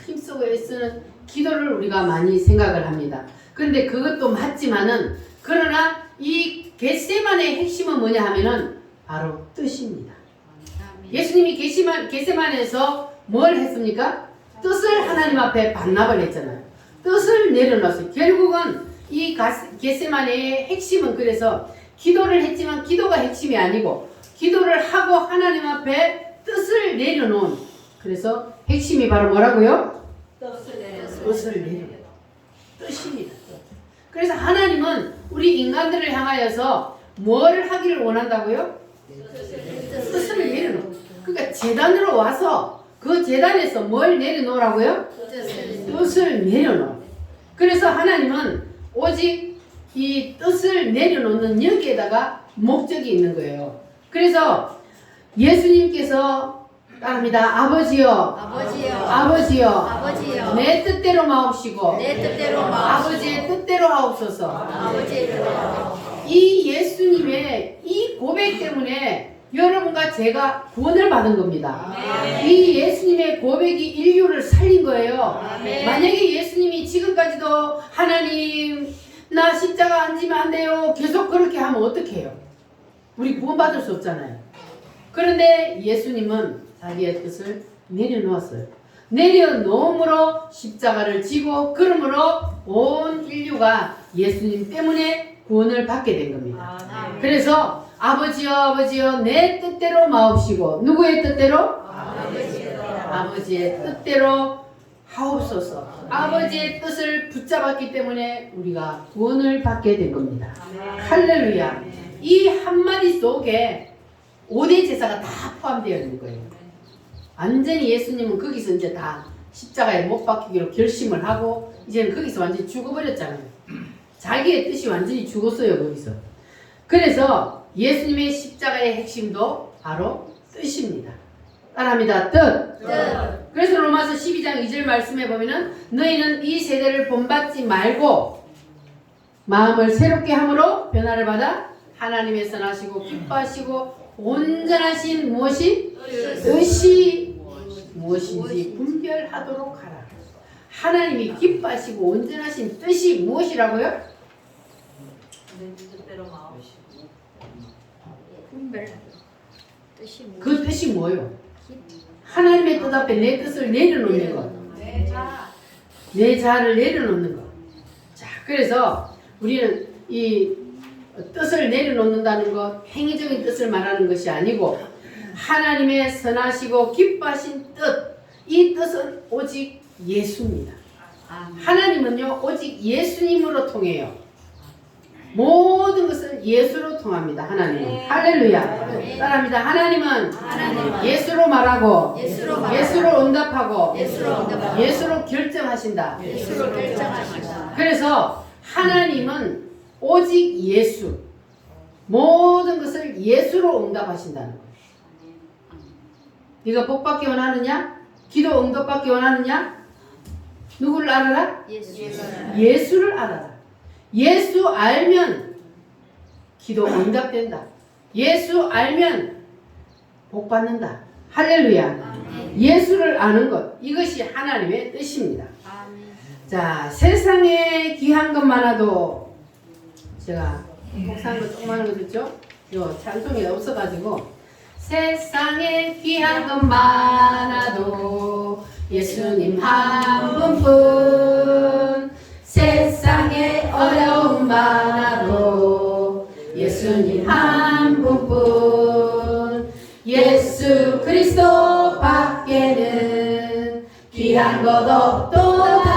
힘쓰고 애쓰는 기도를 우리가 많이 생각을 합니다. 그런데 그것도 맞지만은 그러나 이 겟세마네의 핵심은 뭐냐 하면은 바로 뜻입니다. 예수님이 겟세마네에서 뭘 했습니까? 뜻을 하나님 앞에 반납을 했잖아요. 뜻을 내려놨어요. 결국은 이 겟세마네의 핵심은 그래서 기도를 했지만 기도가 핵심이 아니고 기도를 하고 하나님 앞에 뜻을 내려놓은, 그래서 핵심이 바로 뭐라고요? 뜻을 내려놓은 뜻입니다. 그래서 하나님은 우리 인간들을 향하여서 뭘 하기를 원한다고요? 뜻을 내려놓은. 그러니까 제단으로 와서 그 제단에서 뭘 내려놓으라고요? 뜻을 내려놓은. 그래서 하나님은 오직 이 뜻을 내려놓는 여기에다가 목적이 있는 거예요. 그래서 예수님께서 따릅니다. 아버지여, 내 뜻대로 마옵시고 아버지의 뜻대로 하옵소서. 이 예수님의 이 고백 때문에 여러분과 제가 구원을 받은 겁니다. 이 예수님의 고백이 인류를 살린 거예요. 만약에 예수님이 지금까지도 하나님 나 십자가 안 지면 안 돼요 계속 그렇게 하면 어떡해요? 우리 구원받을 수 없잖아요. 그런데 예수님은 자기의 뜻을 내려놓았어요. 내려놓음으로 십자가를 지고 그러므로 온 인류가 예수님 때문에 구원을 받게 된 겁니다. 그래서 아버지여 내 뜻대로 마옵시고 누구의 뜻대로? 아버지의 뜻대로 하옵소서. 아버지의 뜻을 붙잡았기 때문에 우리가 구원을 받게 된 겁니다. 할렐루야. 이 한마디 속에 5대 제사가 다 포함되어 있는 거예요. 완전히 예수님은 거기서 이제 다 십자가에 못 박히기로 결심을 하고 이제는 거기서 완전히 죽어버렸잖아요. 자기의 뜻이 완전히 죽었어요 거기서. 그래서 예수님의 십자가의 핵심도 바로 뜻입니다. 따라합니다. 뜻. 그래서 로마서 12장 2절 말씀에 보면은 너희는 이 세대를 본받지 말고 마음을 새롭게 함으로 변화를 받아 하나님의 선하시고 기뻐하시고 온전하신 무엇이? 뜻이 무엇인지 분별하도록 하라. 하나님이 기뻐하시고 온전하신 뜻이 무엇이라고요? 그 뜻이 뭐예요? 하나님의 뜻 앞에 내 뜻을 내려놓는 것. 내 자아를 내려놓는 것. 자, 그래서 우리는 이 뜻을 내려놓는다는 것, 행위적인 뜻을 말하는 것이 아니고 하나님의 선하시고 기뻐하신 뜻, 이 뜻은 오직 예수입니다. 하나님은요 오직 예수님으로 통해요. 모든 것은 예수로 통합니다. 하나님은. 할렐루야. 따라합니다. 하나님은 예수로 말하고 예수로 응답하고 예수로 결정하신다. 그래서 하나님은 오직 예수. 모든 것을 예수로 응답하신다는 거예요. 네가 복받기 원하느냐? 기도 응답받기 원하느냐? 누구를 알아라? 예수를 알아라. 예수 알면 기도 응답된다. 예수 알면 복받는다. 할렐루야. 예수를 아는 것, 이것이 하나님의 뜻입니다. 자, 세상에 귀한 것 많아도, 제가 목사한 거 조그마한 거 듣죠? 요 찬송이 없어가지고, 세상에 귀한 것 많아도 예수님 한 분뿐, 세상에 어려움 많아도 예수님 한 분뿐, 예수 그리스도 밖에는 귀한 것 없도다.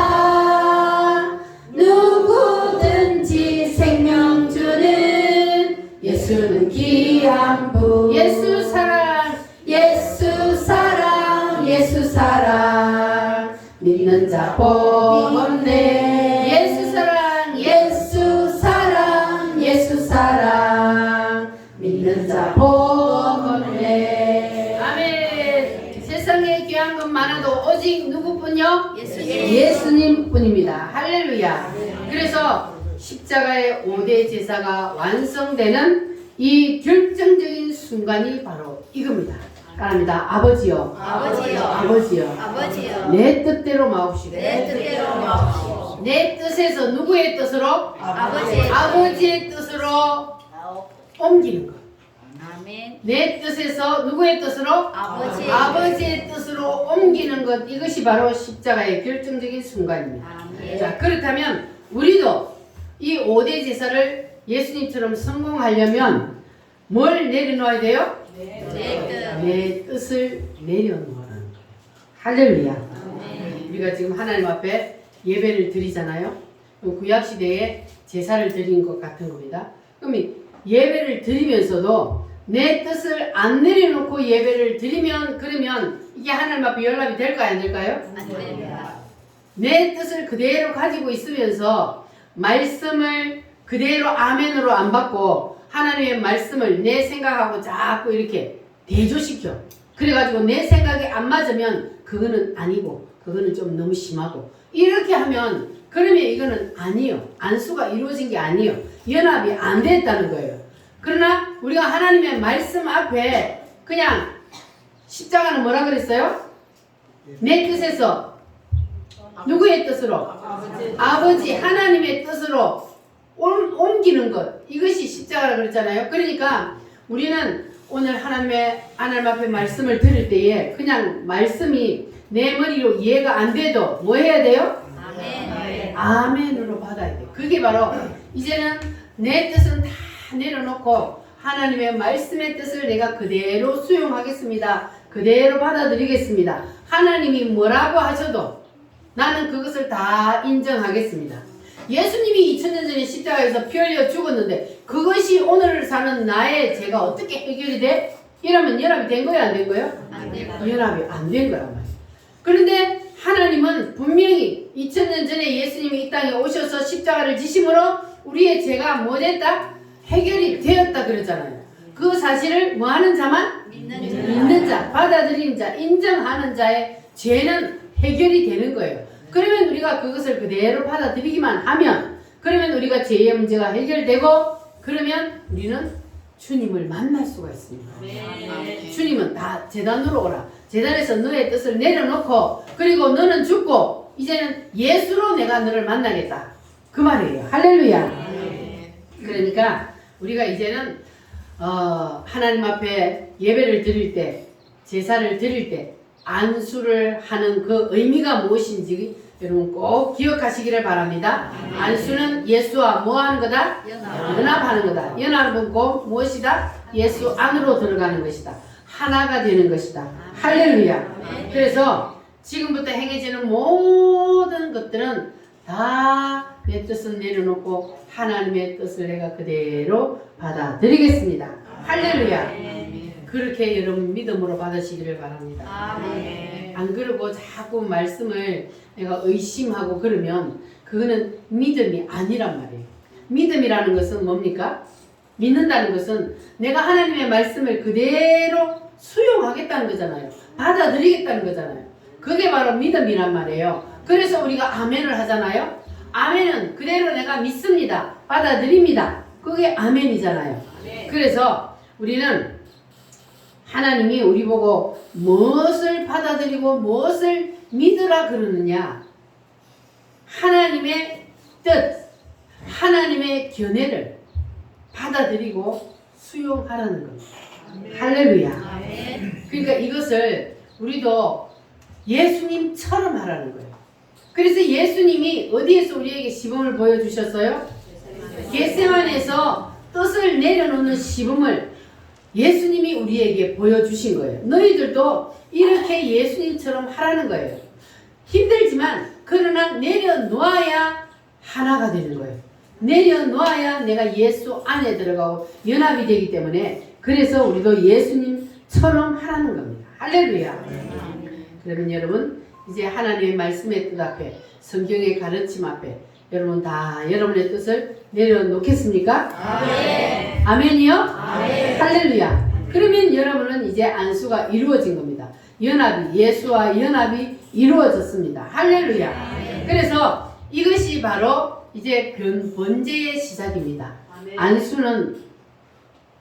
누구든지 생명 주는 예수는 귀한 분. 예수 사랑, 예수 사랑, 예수 사랑, 믿는 자 복 없네. 예수 사랑, 예수 사랑, 예수 사랑, 믿는 자 복 없네. 아멘. 세상에 귀한 것 많아도 오직 누구뿐요? 예수님 뿐입니다. 할렐루야. 그래서 십자가의 5대 제사가 완성되는 이 결정적인 순간이 바로 이겁니다. 따라합니다. 아버지요. 아버지요. 내 뜻대로 마옵시고. 내 뜻에서 누구의 뜻으로? 아버지의 뜻으로 옮기는 것. 내 뜻에서 누구의 뜻으로? 아버지의 뜻으로 옮기는 것. 이것이 바로 십자가의 결정적인 순간입니다. 자, 그렇다면 우리도 이 5대 제사를 예수님처럼 성공하려면 뭘 내려놓아야 돼요? 내 뜻을 내려놓으라는 거예요. 할렐루야. 우리가 지금 하나님 앞에 예배를 드리잖아요. 구약시대에 제사를 드린 것 같은 겁니다. 그럼 예배를 드리면서도 내 뜻을 안 내려놓고 예배를 드리면, 그러면 이게 하나님 앞에 연락이 될까요? 안 될까요? 안 됩니다. 내 뜻을 그대로 가지고 있으면서 말씀을 그대로 아멘으로 안 받고 하나님의 말씀을 내 생각하고 자꾸 이렇게 대조시켜. 그래가지고 내 생각이 안 맞으면 그거는 아니고, 그거는 좀 너무 심하고, 이렇게 하면 그러면 이거는 아니요. 안수가 이루어진 게 아니요. 연합이 안 됐다는 거예요. 그러나 우리가 하나님의 말씀 앞에 그냥 십자가는 뭐라 그랬어요? 내 뜻에서 누구의 뜻으로? 아버지 하나님의 뜻으로 옮기는 것, 이것이 십자가라 그랬잖아요. 그러니까 우리는 오늘 하나님 앞에 말씀을 들을 때에 그냥 말씀이 내 머리로 이해가 안 돼도 뭐 해야 돼요? 아멘으로 받아야 돼요. 그게 바로 이제는 내 뜻은 다 내려놓고 하나님의 말씀의 뜻을 내가 그대로 수용하겠습니다. 그대로 받아들이겠습니다. 하나님이 뭐라고 하셔도 나는 그것을 다 인정하겠습니다. 예수님이 2000년 전에 십자가에서 피 흘려 죽었는데 그것이 오늘 사는 나의 죄가 어떻게 해결이 돼? 이러면 연합이 된 거야, 안 된 거예요? 안 된 거예요. 연합이 안 된 거란 말이에요. 그런데 하나님은 분명히 2000년 전에 예수님이 이 땅에 오셔서 십자가를 지심으로 우리의 죄가 뭐 됐다? 해결이 되었다 그랬잖아요. 그 사실을 뭐 하는 자만? 믿는 자, 받아들이는 자, 인정하는 자의 죄는 해결이 되는 거예요. 그러면 우리가 그것을 그대로 받아들이기만 하면, 그러면 우리가 죄의 문제가 해결되고, 그러면 우리는 주님을 만날 수가 있습니다. 주님은 다 제단으로 오라. 제단에서 너의 뜻을 내려놓고, 그리고 너는 죽고 이제는 예수로 내가 너를 만나겠다, 그 말이에요. 할렐루야. 그러니까 우리가 이제는 하나님 앞에 예배를 드릴 때, 제사를 드릴 때 안수를 하는 그 의미가 무엇인지 여러분 꼭 기억하시기를 바랍니다. 안수는 예수와 뭐 하는 거다? 연합하는 거다. 연합은 꼭 무엇이다? 예수 안으로 들어가는 것이다. 하나가 되는 것이다. 할렐루야. 그래서 지금부터 행해지는 모든 것들은 다 내 뜻을 내려놓고 하나님의 뜻을 내가 그대로 받아들이겠습니다. 할렐루야. 그렇게 여러분 믿음으로 받으시기를 바랍니다. 안 그러고 자꾸 말씀을 내가 의심하고 그러면 그거는 믿음이 아니란 말이에요. 믿음이라는 것은 뭡니까? 믿는다는 것은 내가 하나님의 말씀을 그대로 수용하겠다는 거잖아요. 받아들이겠다는 거잖아요. 그게 바로 믿음이란 말이에요. 그래서 우리가 아멘을 하잖아요. 아멘은 그대로 내가 믿습니다. 받아들입니다. 그게 아멘이잖아요. 그래서 우리는 하나님이 우리 보고 무엇을 받아들이고 무엇을 믿으라 그러느냐? 하나님의 뜻, 하나님의 견해를 받아들이고 수용하라는 겁니다. 할렐루야. 그러니까 이것을 우리도 예수님처럼 하라는 거예요. 그래서 예수님이 어디에서 우리에게 시범을 보여주셨어요? 겟세마네에서 뜻을 내려놓는 시범을 예수님이 우리에게 보여주신 거예요. 너희들도 이렇게 예수님처럼 하라는 거예요. 힘들지만 그러나 내려놓아야 하나가 되는 거예요. 내려놓아야 내가 예수 안에 들어가고 연합이 되기 때문에 그래서 우리도 예수님처럼 하라는 겁니다. 할렐루야. 그러면 여러분 이제 하나님의 말씀의 뜻 앞에 성경의 가르침 앞에 여러분 다 여러분의 뜻을 내려놓겠습니까? 아멘. 아멘이요? 아멘. 할렐루야. 그러면 여러분은 이제 안수가 이루어진 겁니다. 연합이 예수와 연합이 이루어졌습니다. 할렐루야. 아멘. 그래서 이것이 바로 이제 번제의 시작입니다. 아멘. 안수는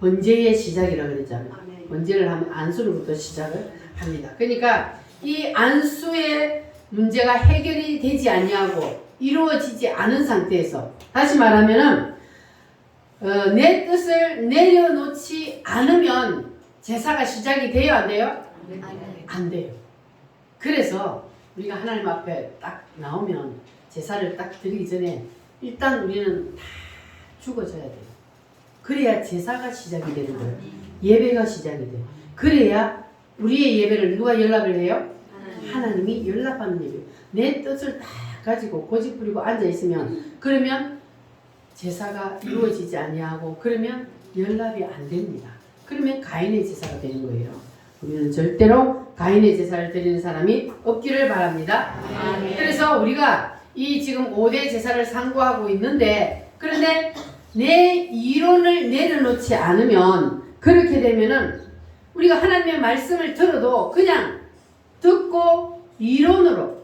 번제의 시작이라고 그랬잖아요. 아멘. 번제를 하면 안수로부터 시작을 합니다. 그러니까 이 안수의 문제가 해결이 되지 않냐고 이루어지지 않은 상태에서 다시 말하면은 내 뜻을 내려놓지 않으면 제사가 시작이 돼요? 안 돼요? 안 돼요. 그래서 우리가 하나님 앞에 딱 나오면 제사를 딱 드리기 전에 일단 우리는 다 죽어져야 돼요. 그래야 제사가 시작이 되는 거예요. 예배가 시작이 돼요. 그래야 우리의 예배를 누가 연락을 해요? 하나님이 연락하는 예배. 내 뜻을 다 가지고 고집 부리고 앉아있으면 그러면 제사가 이루어지지 아니하고 그러면 연락이 안 됩니다. 그러면 가인의 제사가 되는 거예요. 우리는 절대로 가인의 제사를 드리는 사람이 없기를 바랍니다. 아멘. 그래서 우리가 이 지금 5대 제사를 상고하고 있는데 그런데 내 이론을 내려놓지 않으면 그렇게 되면은 우리가 하나님의 말씀을 들어도 그냥 듣고 이론으로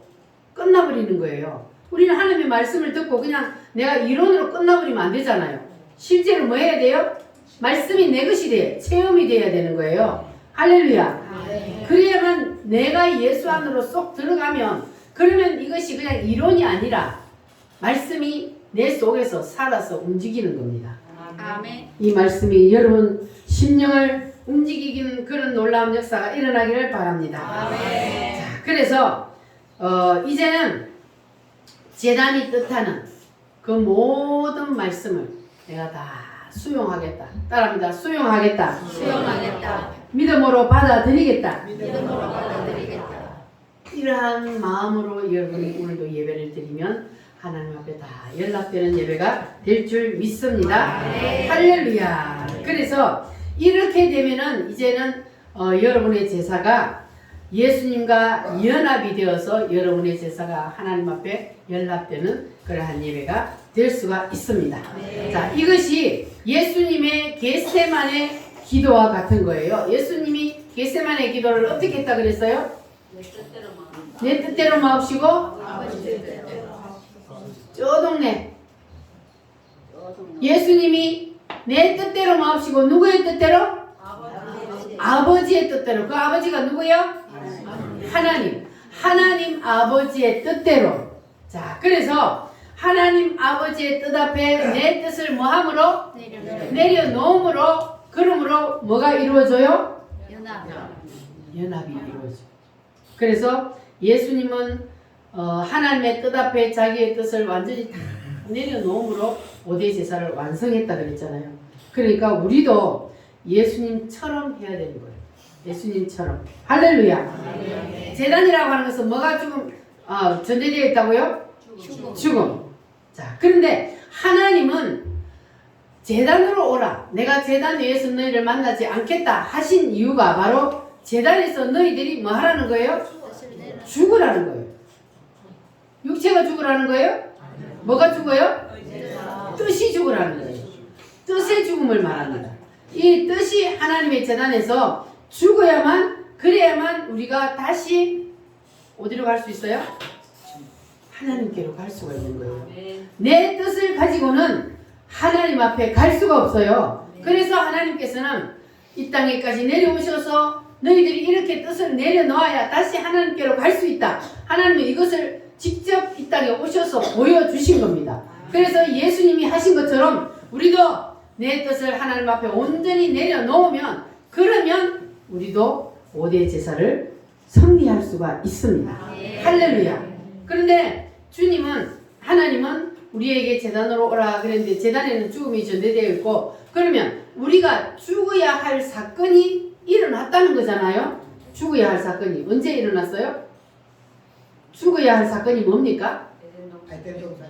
끝나버리는 거예요. 우리는 하나님의 말씀을 듣고 그냥 내가 이론으로 끝나버리면 안 되잖아요. 실제로 뭐 해야 돼요? 말씀이 내 것이 돼. 체험이 돼야 되는 거예요. 할렐루야. 네. 그래야만 내가 예수 안으로 쏙 들어가면 그러면 이것이 그냥 이론이 아니라 말씀이 내 속에서 살아서 움직이는 겁니다. 아멘. 이 말씀이 여러분 심령을 움직이는 그런 놀라운 역사가 일어나기를 바랍니다. 아멘. 자, 그래서 이제는 제단이 뜻하는 그 모든 말씀을 내가 다 수용하겠다. 따라합니다. 수용하겠다. 수용하겠다. 믿음으로 받아들이겠다. 믿음으로 받아들이겠다. 이러한 마음으로 여러분이 오늘도 예배를 드리면 하나님 앞에 다 연락되는 예배가 될 줄 믿습니다. 네. 할렐루야. 그래서 이렇게 되면은 이제는 여러분의 제사가 예수님과 연합이 되어서 여러분의 제사가 하나님 앞에 연락되는 그러한 예배가 될 수가 있습니다. 네. 자, 이것이 예수님의 겟세마네 기도와 같은 거예요. 예수님이 겟세마네 기도를 어떻게 했다 그랬어요? 내 뜻대로 마옵시고 아버지 뜻대로. 저 동네 예수님이 내 뜻대로 마옵시고 누구의 뜻대로? 아버지의 뜻대로. 그 아버지가 누구요? 하나님. 하나님 아버지의 뜻대로. 자, 그래서 하나님 아버지의 뜻 앞에 내 뜻을 뭐함으로? 내려놓음으로. 그러므로 뭐가 이루어져요? 연합이 이루어져. 그래서 예수님은 하나님의 뜻 앞에 자기의 뜻을 완전히 다 내려놓음으로 5대 제사를 완성했다 그랬잖아요. 그러니까 우리도 예수님처럼 해야 되는 거예요. 예수님처럼. 할렐루야. 제단이라고 하는 것은 뭐가 조금 전제되어 있다고요? 죽음. 자, 그런데 하나님은 제단으로 오라. 내가 제단 위에서 너희를 만나지 않겠다 하신 이유가 바로 제단에서 너희들이 뭐 하라는 거예요? 죽으라는 거예요. 육체가 죽으라는 거예요? 뭐가 죽어요? 뜻이 죽으라는 거예요. 뜻의 죽음을 말합니다. 이 뜻이 하나님의 재단에서 죽어야만, 그래야만 우리가 다시 어디로 갈 수 있어요? 하나님께로 갈 수가 있는 거예요. 내 뜻을 가지고는 하나님 앞에 갈 수가 없어요. 그래서 하나님께서는 이 땅에까지 내려오셔서 너희들이 이렇게 뜻을 내려놓아야 다시 하나님께로 갈 수 있다. 하나님은 이것을 직접 이 땅에 오셔서 보여주신 겁니다. 그래서 예수님이 하신 것처럼 우리도 내 뜻을 하나님 앞에 온전히 내려놓으면, 그러면 우리도 5대 제사를 성리할 수가 있습니다. 할렐루야. 그런데 주님은, 하나님은 우리에게 제단으로 오라 그랬는데 제단에는 죽음이 전제되어 있고, 그러면 우리가 죽어야 할 사건이 일어났다는 거잖아요. 죽어야 할 사건이 언제 일어났어요? 죽어야 할 사건이 뭡니까?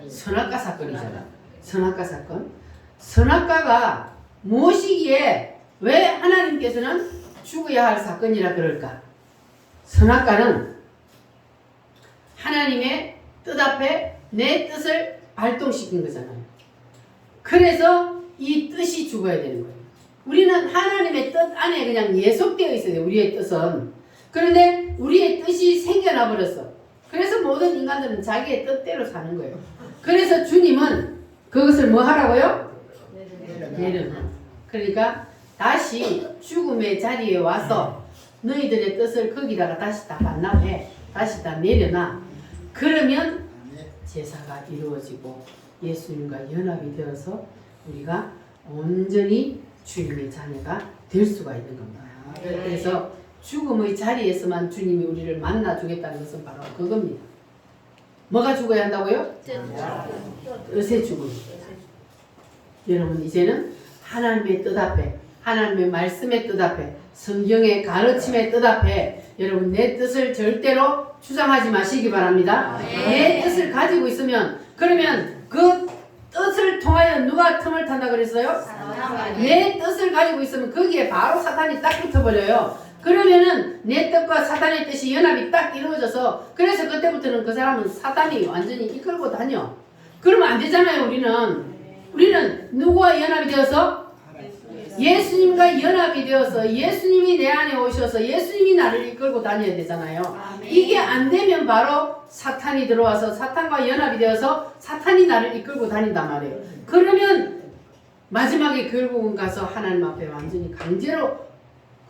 선악과 사건이잖아. 선악과 사건. 선악과가 무엇이기에 왜 하나님께서는 죽어야 할 사건이라 그럴까? 선악과는 하나님의 뜻 앞에 내 뜻을 발동시킨 거잖아요. 그래서 이 뜻이 죽어야 되는 거예요. 우리는 하나님의 뜻 안에 그냥 예속되어 있어요. 우리의 뜻은. 그런데 우리의 뜻이 생겨나 버렸어. 그래서 모든 인간들은 자기의 뜻대로 사는 거예요. 그래서 주님은 그것을 뭐 하라고요? 내려놔. 그러니까 다시 죽음의 자리에 와서 너희들의 뜻을 거기다가 다시 다 반납해. 다시 다 내려놔. 그러면 제사가 이루어지고 예수님과 연합이 되어서 우리가 온전히 주님의 자녀가 될 수가 있는 겁니다. 그래서 죽음의 자리에서만 주님이 우리를 만나주겠다는 것은 바로 그겁니다. 뭐가 죽어야 한다고요? 뜻의 죽음. 여러분 이제는 하나님의 뜻 앞에, 하나님의 말씀의 뜻 앞에, 성경의 가르침의 뜻 앞에 여러분 내 뜻을 절대로 주장하지 마시기 바랍니다. 내 뜻을 가지고 있으면, 그러면 그 뜻을 통하여 누가 틈을 탄다 그랬어요? 내 뜻을 가지고 있으면 거기에 바로 사탄이 딱 붙어버려요. 그러면은 내 뜻과 사탄의 뜻이 연합이 딱 이루어져서, 그래서 그때부터는 그 사람은 사탄이 완전히 이끌고 다녀. 그러면 안 되잖아요. 우리는 누구와 연합이 되어서? 예수님과 연합이 되어서 예수님이 내 안에 오셔서 예수님이 나를 이끌고 다녀야 되잖아요. 이게 안 되면 바로 사탄이 들어와서 사탄과 연합이 되어서 사탄이 나를 이끌고 다닌단 말이에요. 그러면 마지막에 결국은 가서 하나님 앞에 완전히 강제로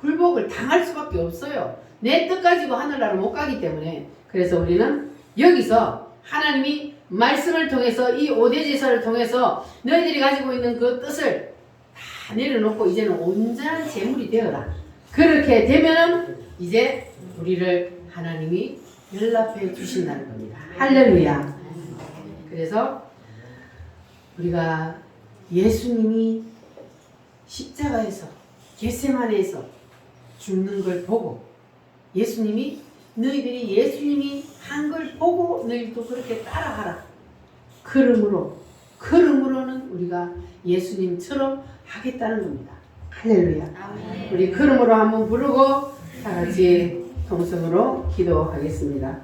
굴복을 당할 수밖에 없어요. 내 뜻 가지고 하늘나라 못 가기 때문에. 그래서 우리는 여기서 하나님이 말씀을 통해서 이 5대 제사를 통해서 너희들이 가지고 있는 그 뜻을 다 내려놓고 이제는 온전한 제물이 되어라. 그렇게 되면은 이제 우리를 하나님이 연락해 주신다는 겁니다. 할렐루야. 그래서 우리가 예수님이 십자가에서 겟세마네에서 죽는 걸 보고, 너희들이 예수님이 한 걸 보고 너희도 그렇게 따라하라. 그러므로는 우리가 예수님처럼 하겠다는 겁니다. 할렐루야. 우리 그러므로 한번 부르고 다 같이 통성으로 기도하겠습니다.